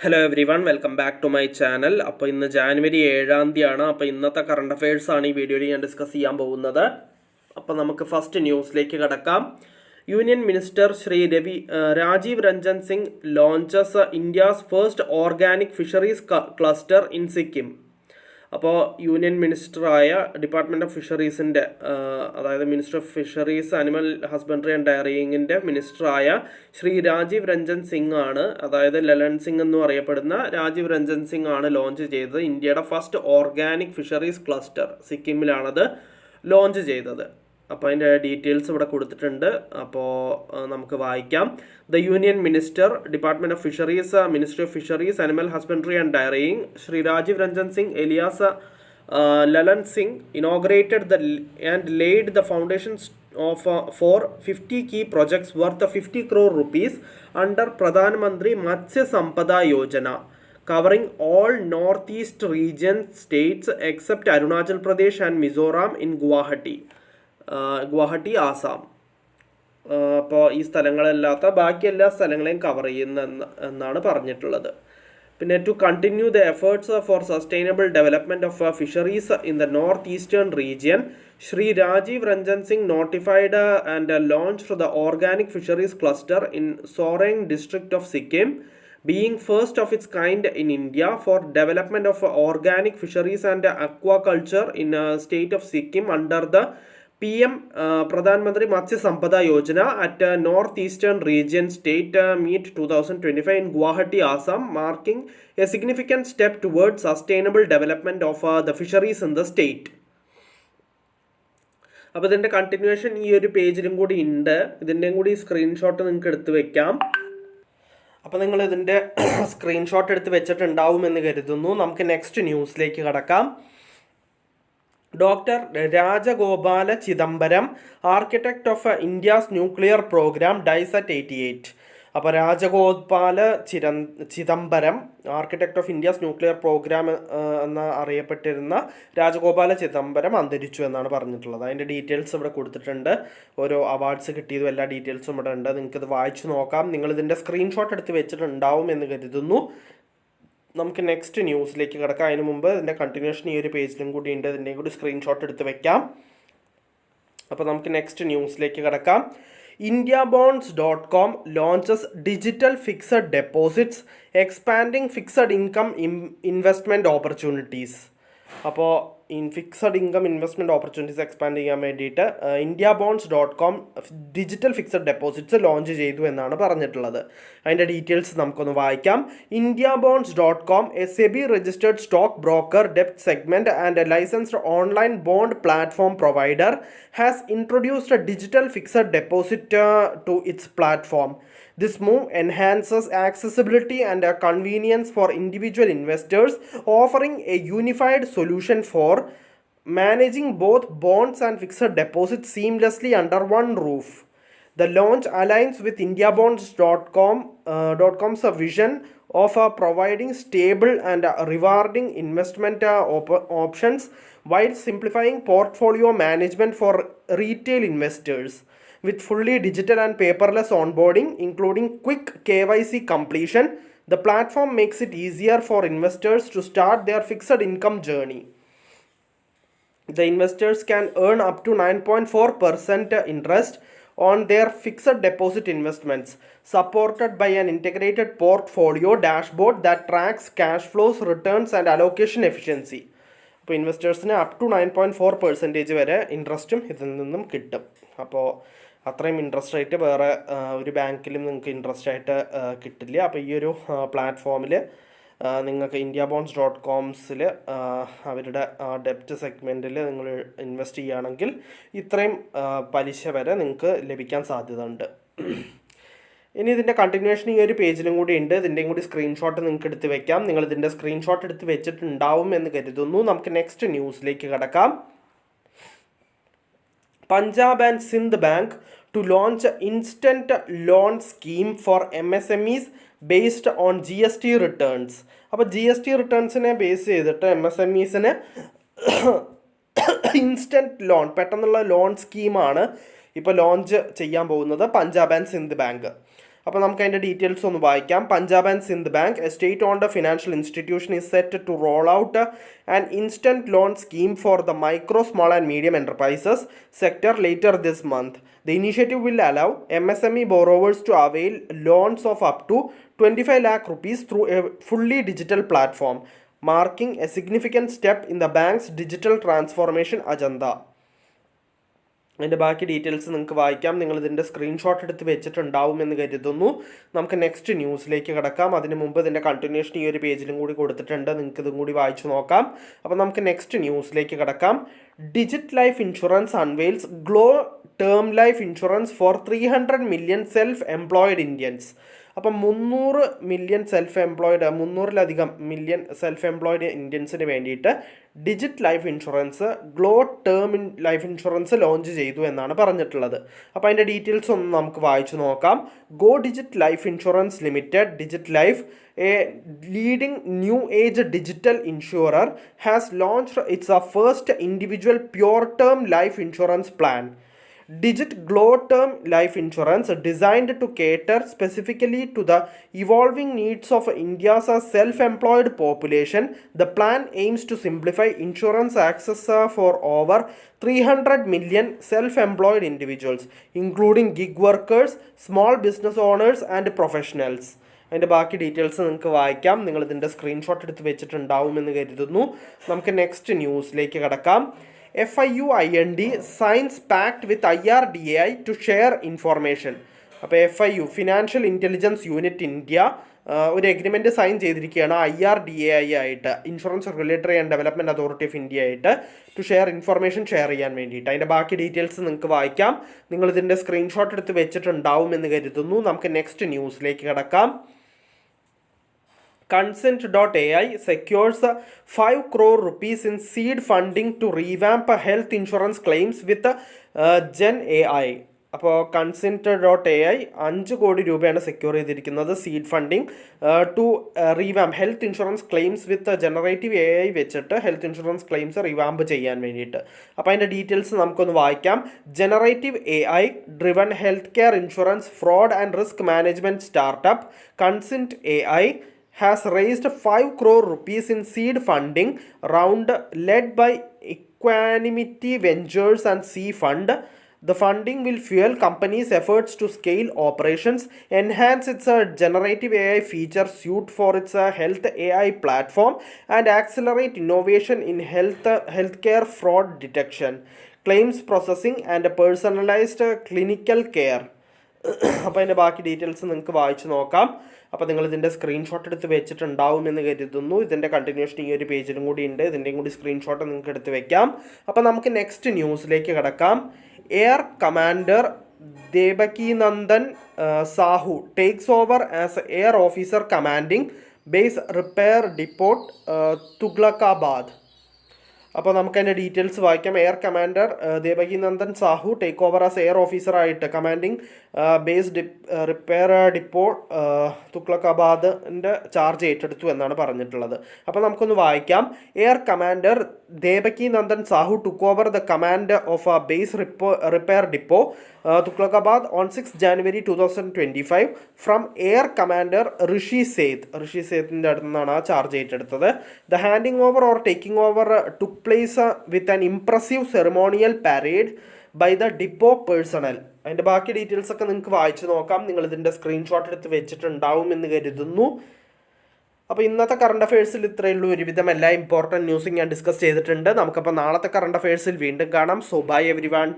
Hello everyone, welcome back to my channel. അപ്പോൾ ഇന്ന് ജാനുവരി 7-ാം തീയതിയാണ്. അപ്പോൾ ഇന്നത്തെ കറണ്ട് അഫയേഴ്സ് ആണ് ഈ വീഡിയോയിൽ ഞാൻ ഡിസ്കസ് ചെയ്യാൻ പോകുന്നത്. അപ്പോൾ നമുക്ക് ഫസ്റ്റ് ന്യൂസിലേക്ക് കടക്കാം. Union minister Shri Rajiv Ranjan Singh launches India's first organic fisheries cluster in Sikkim. അപ്പോൾ യൂണിയൻ മിനിസ്റ്ററായ ഡിപ്പാർട്ട്മെൻറ്റ് ഓഫ് ഫിഷറീസിൻ്റെ അതായത് minister of fisheries, animal husbandry and ഡയറിയിങ്ങിൻ്റെ മിനിസ്റ്ററായ ശ്രീ രാജീവ് രഞ്ജൻ സിംഗ് ആണ്, അതായത് ലലൻ സിംഗ് എന്നും അറിയപ്പെടുന്ന രാജീവ് രഞ്ജൻ സിംഗ് ആണ് ലോഞ്ച് ചെയ്തത്. ഇന്ത്യയുടെ ഫസ്റ്റ് ഓർഗാനിക് ഫിഷറീസ് ക്ലസ്റ്റർ സിക്കിമിലാണത് ലോഞ്ച് ചെയ്തത്. അപ്പോൾ അതിൻ്റെ ഡീറ്റെയിൽസ് ഇവിടെ കൊടുത്തിട്ടുണ്ട്. അപ്പോൾ നമുക്ക് വായിക്കാം. The union minister, department of fisheries, ministry of fisheries, animal husbandry and dairying, Shri Rajiv Ranjan Singh alias Lalan Singh inaugurated and laid the foundations for 50 key projects worth 50 crore rupees under Pradhan Mantri Matsya Sampada Yojana, covering all northeast region states except Arunachal Pradesh and Mizoram in Guwahati, Assam. അപ്പോൾ ഈ സ്ഥലങ്ങളല്ലാത്ത ബാക്കി എല്ലാ സ്ഥലങ്ങളെയും cover ചെയ്യുന്ന എന്നാണ് പറഞ്ഞിട്ടുള്ളത്. പിന്നെ to continue the efforts for sustainable development of fisheries in the north eastern region, Shri Rajiv Ranjan Singh notified and launched the organic fisheries cluster in Soreng district of Sikkim, being first of its kind in India for development of organic fisheries and aquaculture in state of Sikkim under the PM Pradhan Mantri Matsya Sampada Yojana at Northeastern Region State Meet 2025 in Guwahati, Assam, marking a significant step towards sustainable development of the fisheries in the state. അപ്പോൾ ഇതിൻ്റെ continuation ഈ ഒരു പേജിലും കൂടി ഉണ്ട്. ഇതിൻ്റെയും കൂടി screenshot നിങ്ങൾക്ക് എടുത്ത് വെക്കാം. അപ്പോൾ നിങ്ങൾ ഇതിൻ്റെ സ്ക്രീൻഷോട്ട് എടുത്ത് വെച്ചിട്ടുണ്ടാവുമെന്ന് കരുതുന്നു. നമുക്ക് നെക്സ്റ്റ് ന്യൂസിലേക്ക് കടക്കാം. Doctor Rajagopala Chidambaram, architect of India's nuclear program, dies at 88. അപ്പോൾ Rajagopala Chidambaram, architect of India's nuclear program എന്ന് അറിയപ്പെട്ടിരുന്ന രാജഗോപാല ചിദംബരം അന്തരിച്ചു എന്നാണ് പറഞ്ഞിട്ടുള്ളത്. അതിൻ്റെ ഡീറ്റെയിൽസ് ഇവിടെ കൊടുത്തിട്ടുണ്ട്. ഓരോ അവാർഡ്സ് കിട്ടിയതും എല്ലാ ഡീറ്റെയിൽസും ഇവിടെ ഉണ്ട്. നിങ്ങൾക്കത് വായിച്ചു നോക്കാം. നിങ്ങളിതിൻ്റെ സ്ക്രീൻഷോട്ട് എടുത്ത് വെച്ചിട്ടുണ്ടാവും എന്ന് കരുതുന്നു. നമുക്ക് നെക്സ്റ്റ് ന്യൂസിലേക്ക് കിടക്കാം. അതിന് മുമ്പ് ഇതിൻ്റെ കണ്ടിന്യൂഷൻ ഈ ഒരു പേജിലും കൂടി ഉണ്ട്. ഇതിൻ്റെയും കൂടി സ്ക്രീൻഷോട്ട് എടുത്ത് വെക്കാം. അപ്പോൾ നമുക്ക് നെക്സ്റ്റ് ന്യൂസിലേക്ക് കിടക്കാം. indiabonds.com launches digital fixed deposits, expanding fixed income investment opportunities. അപ്പോൾ fixed income investment opportunities expand ചെയ്യാൻ വേണ്ടിയിട്ട് indiabonds.com digital fixed deposits launch ചെയ്തു എന്നാണ് പറഞ്ഞിട്ടുള്ളത്. അതിൻ്റെ ഡീറ്റെയിൽസ് നമുക്കൊന്ന് വായിക്കാം. indiabonds.com, a SEBI registered stock broker, ഡെപ്റ്റ് segment and licensed online bond platform provider, has introduced a digital fixed deposit to its platform. This move enhances accessibility and convenience for individual investors, offering a unified solution for managing both bonds and fixed deposits seamlessly under one roof. The launch aligns with indiabonds.com's vision of providing stable and rewarding investment options while simplifying portfolio management for retail investors. With fully digital and paperless onboarding, including quick KYC completion, the platform makes it easier for investors to start their fixed income journey. The investors can earn up to 9.4% interest on their fixed deposit investments, supported by an integrated portfolio dashboard that tracks cash flows, returns and allocation efficiency. അപ്പോൾ ഇൻവെസ്റ്റേഴ്സിന് up to 9.4% വരെ ഇൻട്രസ്റ്റും ഇതിൽ നിന്നും കിട്ടും. അപ്പോൾ അത്രയും interest rate വേറെ ഒരു ബാങ്കിലും നിങ്ങൾക്ക് ഇൻട്രസ്റ്റ് ആയിട്ട് കിട്ടില്ല. അപ്പോൾ ഈ ഒരു പ്ലാറ്റ്ഫോമിൽ നിങ്ങൾക്ക് indiabonds.com'സിൽ അവരുടെ ഡെപ്റ്റ് സെഗ്മെൻറ്റിൽ നിങ്ങൾ ഇൻവെസ്റ്റ് ചെയ്യുകയാണെങ്കിൽ ഇത്രയും പലിശ വരെ നിങ്ങൾക്ക് ലഭിക്കാൻ സാധ്യതയുണ്ട്. ഇനി ഇതിൻ്റെ കണ്ടിന്യൂഷൻ ഈ ഒരു പേജിലും കൂടി ഉണ്ട്. ഇതിൻ്റെയും കൂടി സ്ക്രീൻഷോട്ട് നിങ്ങൾക്ക് എടുത്ത് വെക്കാം. നിങ്ങൾ ഇതിൻ്റെ സ്ക്രീൻഷോട്ട് എടുത്ത് വെച്ചിട്ടുണ്ടാവും എന്ന് കരുതുന്നു. നമുക്ക് നെക്സ്റ്റ് ന്യൂസിലേക്ക് കടക്കാം. Punjab and Sind bank to launch instant loan scheme for MSMEs based on GST returns. അപ്പോൾ GST റിട്ടേൺസിനെ ബേസ് ചെയ്തിട്ട് MSMEസിന് ഇൻസ്റ്റൻറ്റ് ലോൺ, പെട്ടെന്നുള്ള ലോൺ സ്കീമാണ് ഇപ്പോൾ ലോഞ്ച് ചെയ്യാൻ പോകുന്നത് പഞ്ചാബ് ആൻഡ് സിന്ധ് ബാങ്ക്. അപ്പോൾ നമുക്ക് അതിൻ്റെ ഡീറ്റെയിൽസ് ഒന്ന് വായിക്കാം. Punjab and Sind bank, a state owned financial institution, is set to roll out an instant loan scheme for the micro, small and medium enterprises sector later this month. The initiative will allow MSME borrowers to avail loans of up to 25 lakh rupees through a fully digital platform, marking a significant step in the bank's digital transformation agenda. അതിൻ്റെ ബാക്കി details നിങ്ങൾക്ക് വായിക്കാം. നിങ്ങളിതിൻ്റെ screenshot എടുത്ത് വെച്ചിട്ടുണ്ടാവുമെന്ന് കരുതുന്നു. നമുക്ക് next ന്യൂസിലേക്ക് കിടക്കാം. അതിന് മുമ്പ് ഇതിൻ്റെ കണ്ടിന്യൂഷൻ ഈ ഒരു പേജിലും കൂടി കൊടുത്തിട്ടുണ്ട്, നിങ്ങൾക്ക് ഇതും കൂടി വായിച്ചു നോക്കാം. അപ്പോൾ നമുക്ക് നെക്സ്റ്റ് ന്യൂസിലേക്ക് കിടക്കാം. Digit life insurance unveils glow term life insurance for 300 million self employed Indians. അപ്പം 300 million സെൽഫ് എംപ്ലോയിഡ്, 300-ലധികം മില്യൺ സെൽഫ് എംപ്ലോയിഡ് ഇന്ത്യൻസിന് വേണ്ടിയിട്ട് Digit life insurance, glow term life insurance launch ചെയ്തു എന്നാണ് പറഞ്ഞിട്ടുള്ളത്. അപ്പോൾ അതിൻ്റെ ഡീറ്റെയിൽസ് ഒന്ന് നമുക്ക് വായിച്ചു നോക്കാം. Go digit life insurance limited, digit life, a leading new age digital insurer, has launched its first individual pure term life insurance plan, Digit Glow Term Life Insurance, designed to cater specifically to the evolving needs of India's self-employed population. The plan aims to simplify insurance access for over 300 million self-employed individuals, including gig workers, small business owners and professionals. അതിൻ്റെ ബാക്കി details നിങ്ങൾക്ക് വായിക്കാം. നിങ്ങളിതിൻ്റെ screenshot എടുത്ത് വെച്ചിട്ടുണ്ടാവുമെന്ന് കരുതുന്നു. നമുക്ക് next ന്യൂസിലേക്ക് കടക്കാം. FIUIND signs pact with IRDAI to share information. അപ്പോൾ FIU, financial intelligence unit India, ഒരു എഗ്രിമെൻറ്റ് സൈൻ ചെയ്തിരിക്കുകയാണ് IRDAI ആയിട്ട്, insurance regulatory and development authority of India ആയിട്ട്, ടു ഷെയർ ഇൻഫർമേഷൻ ഷെയർ ചെയ്യാൻ വേണ്ടിയിട്ട്. അതിൻ്റെ ബാക്കി ഡീറ്റെയിൽസ് നിങ്ങൾക്ക് വായിക്കാം. നിങ്ങളിതിൻ്റെ സ്ക്രീൻഷോട്ട് എടുത്ത് വെച്ചിട്ടുണ്ടാവുമെന്ന് കരുതുന്നു. നമുക്ക് നെക്സ്റ്റ് ന്യൂസിലേക്ക് കിടക്കാം. Consent.ai secures 5 crore rupees in seed funding to revamp health insurance claims with Gen AI. അപ്പോൾ Consent.ai 5 കോടി രൂപയാണ് സെക്യൂർ ചെയ്തിരിക്കുന്നത് seed funding to revamp health insurance claims with generative AI വെച്ചിട്ട് ഹെൽത്ത് ഇൻഷുറൻസ് ക്ലെയിംസ് റീവാമ്പ് ചെയ്യാൻ വേണ്ടിയിട്ട്. അപ്പോൾ അതിൻ്റെ details നമുക്കൊന്ന് വായിക്കാം. Generative AI driven health care insurance fraud and risk management startup Consent.ai has raised 5 crore rupees in seed funding round led by Equanimity Ventures and C Fund. The funding will fuel companies' efforts to scale operations, enhance its generative AI feature suite for its health AI platform, and accelerate innovation in healthcare fraud detection, claims processing, and personalized clinical care. അപ്പോൾ അതിൻ്റെ ബാക്കി details നിങ്ങൾക്ക് വായിച്ച് നോക്കാം. അപ്പോൾ നിങ്ങളിതിൻ്റെ screenshot എടുത്ത് വെച്ചിട്ടുണ്ടാവുമെന്ന് കരുതുന്നു. ഇതിൻ്റെ കണ്ടിന്യൂഷൻ ഈ ഒരു പേജിലും കൂടി ഉണ്ട്. ഇതിൻ്റെയും കൂടി സ്ക്രീൻഷോട്ട് നിങ്ങൾക്ക് എടുത്ത് വെക്കാം. അപ്പോൾ നമുക്ക് നെക്സ്റ്റ് ന്യൂസിലേക്ക് കിടക്കാം. Air commander Debaki Nandan Sahu takes over as air officer commanding base repair depot Tughlakabad. അപ്പോൾ നമുക്ക് അതിൻ്റെ ഡീറ്റെയിൽസ് വായിക്കാം. Air commander Debaki Nandan Sahu take over as air ഓഫീസറായിട്ട് കമാൻഡിംഗ് ബേസ് റിപ്പയർ ഡിപ്പോ തുഗ്ലക്കാബാദിൻ്റെ ചാർജ് ഏറ്റെടുത്തു എന്നാണ് പറഞ്ഞിട്ടുള്ളത്. അപ്പോൾ നമുക്കൊന്ന് വായിക്കാം. Air commander Debaki Nandan Sahu took over the command of base repair depot Tughlakabad on 6 January 2025 from air commander Rishi സേത്തിൻ്റെ അടുത്ത് നിന്നാണ് ആ ചാർജ് ഏറ്റെടുത്തത്. The handing over or taking over took place with an impressive ceremonial parade by the depot personnel. അതിൻ്റെ ബാക്കി details ഒക്കെ നിങ്ങൾക്ക് വായിച്ചു നോക്കാം. നിങ്ങളിതിൻ്റെ സ്ക്രീൻഷോട്ട് എടുത്ത് വെച്ചിട്ടുണ്ടാവും എന്ന് കരുതുന്നു. അപ്പോൾ ഇന്നത്തെ കറണ്ട് അഫയേഴ്സിൽ ഇത്രയേ ഉള്ളൂ. ഒരുവിധം എല്ലാ ഇമ്പോർട്ടൻറ്റ് ന്യൂസും ഞാൻ ഡിസ്കസ് ചെയ്തിട്ടുണ്ട്. നമുക്കപ്പോൾ നാളത്തെ കറണ്ട് അഫയേഴ്സിൽ വീണ്ടും കാണാം. So bye everyone.